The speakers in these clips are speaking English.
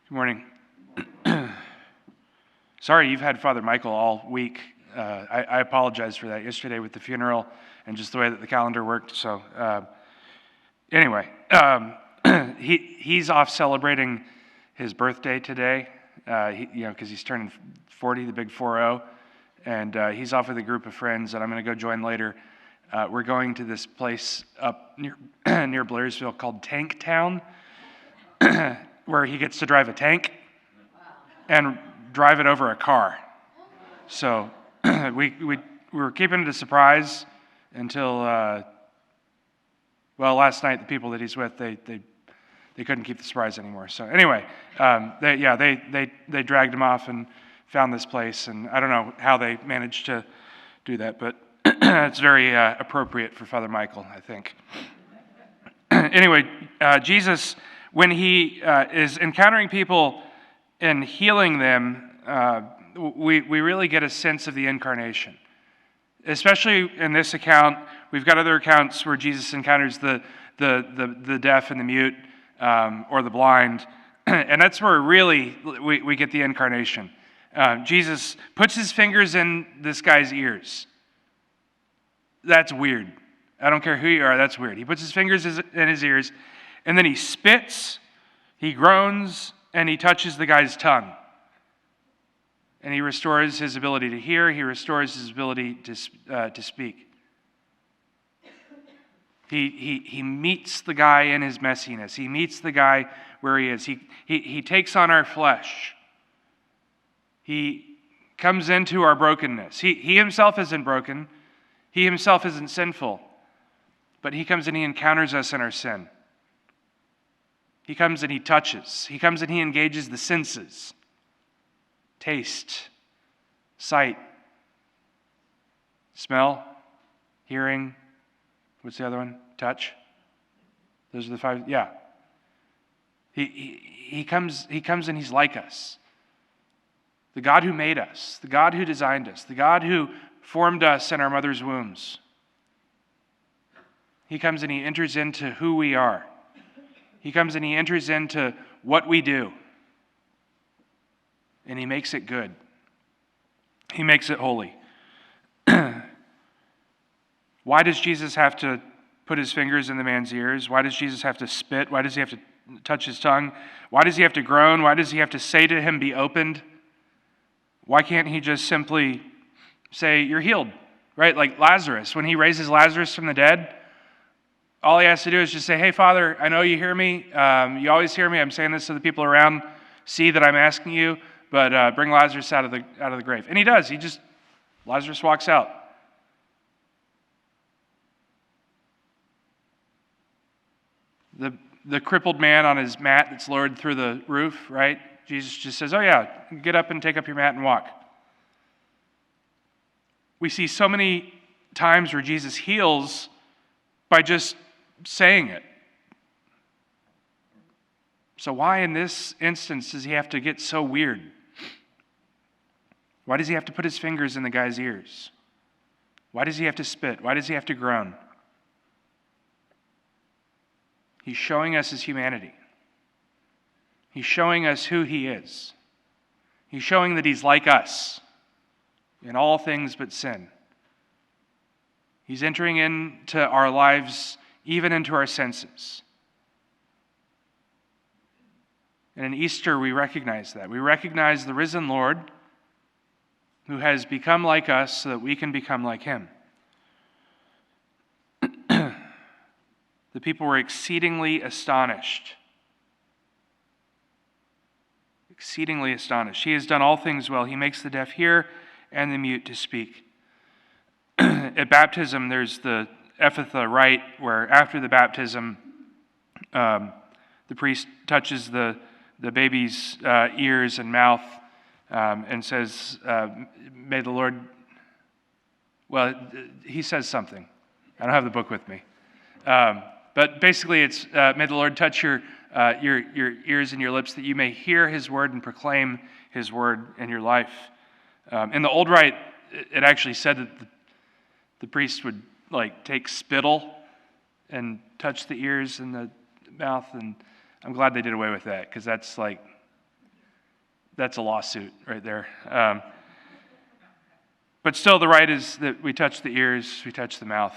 Good morning. Sorry you've had Father Michael all week. I apologize for that yesterday with the funeral and just the way that the calendar worked. So anyway, he's off celebrating his birthday today, because he's turning 40, the big 40, and he's off with a group of friends that I'm going to go join later. We're going to this place up near Blairsville called Tank Town, where he gets to drive a tank and drive it over a car. So we were keeping it a surprise until last night the people that he's with they couldn't keep the surprise anymore. So anyway, they dragged him off and found this place, and I don't know how they managed to do that, but it's very appropriate for Father Michael, I think. Anyway, Jesus, when he is encountering people and healing them, we really get a sense of the incarnation. Especially in this account, we've got other accounts where Jesus encounters the deaf and the mute, or the blind, and that's where really we get the incarnation. Jesus puts his fingers in this guy's ears. That's weird. I don't care who you are, that's weird. He puts his fingers in his ears, and then he spits, he groans, and he touches the guy's tongue. And he restores his ability to hear, he restores his ability to speak. He meets the guy in his messiness. He meets the guy where he is. He takes on our flesh. He comes into our brokenness. He himself isn't broken. He himself isn't sinful. But he comes and he encounters us in our sin. He comes and he touches. He comes and he engages the senses. Taste, sight, smell, hearing. What's the other one? Touch. Those are the five. Yeah. He comes and he's like us. The God who made us, the God who designed us, the God who formed us in our mother's wombs. He comes and he enters into who we are. He comes and he enters into what we do. And he makes it good. He makes it holy. Why does Jesus have to put his fingers in the man's ears? Why does Jesus have to spit? Why does he have to touch his tongue? Why does he have to groan? Why does he have to say to him, be opened? Why can't he just simply say, you're healed? Right? Like Lazarus, when he raises Lazarus from the dead, all he has to do is just say, hey, Father, I know you hear me. You always hear me. I'm saying this so the people around see that I'm asking you, but bring Lazarus out of the grave. And he does. Lazarus walks out. The crippled man on his mat that's lowered through the roof, right? Jesus just says, oh yeah, get up and take up your mat and walk. We see so many times where Jesus heals by just saying it. So why in this instance does he have to get so weird? Why does he have to put his fingers in the guy's ears? Why does he have to spit? Why does he have to groan? He's showing us his humanity. He's showing us who he is. He's showing that he's like us in all things but sin. He's entering into our lives, even into our senses. And in Easter, we recognize that. We recognize the risen Lord who has become like us so that we can become like him. The people were exceedingly astonished. Exceedingly astonished. He has done all things well. He makes the deaf hear and the mute to speak. At baptism, there's the Ephatha rite where after the baptism, the priest touches the baby's ears and mouth and says, may the Lord, he says something. I don't have the book with me. But basically it's, may the Lord touch your ears and your lips that you may hear his word and proclaim his word in your life. In the old rite, it actually said that the priest would take spittle and touch the ears and the mouth, and I'm glad they did away with that, because that's that's a lawsuit right there. But still, the right is that we touch the ears, we touch the mouth,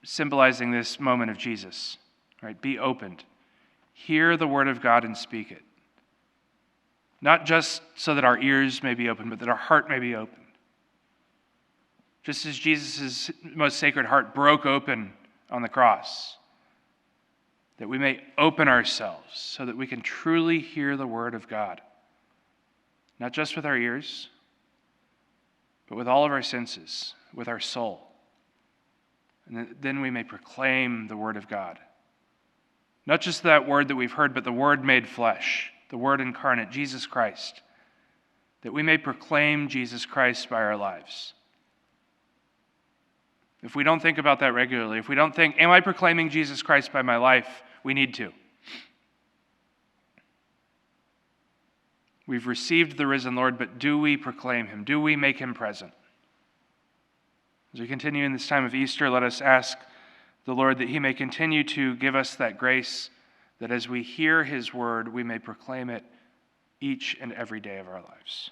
symbolizing this moment of Jesus, right? Be opened. Hear the word of God and speak it. Not just so that our ears may be open, but that our heart may be open. Just as Jesus' most sacred heart broke open on the cross, that we may open ourselves so that we can truly hear the word of God. Not just with our ears, but with all of our senses, with our soul. And then we may proclaim the word of God. Not just that word that we've heard, but the word made flesh, the word incarnate, Jesus Christ. That we may proclaim Jesus Christ by our lives. If we don't think about that regularly, if we don't think, am I proclaiming Jesus Christ by my life? We need to. We've received the risen Lord, but do we proclaim him? Do we make him present? As we continue in this time of Easter, let us ask the Lord that he may continue to give us that grace, that as we hear his word, we may proclaim it each and every day of our lives.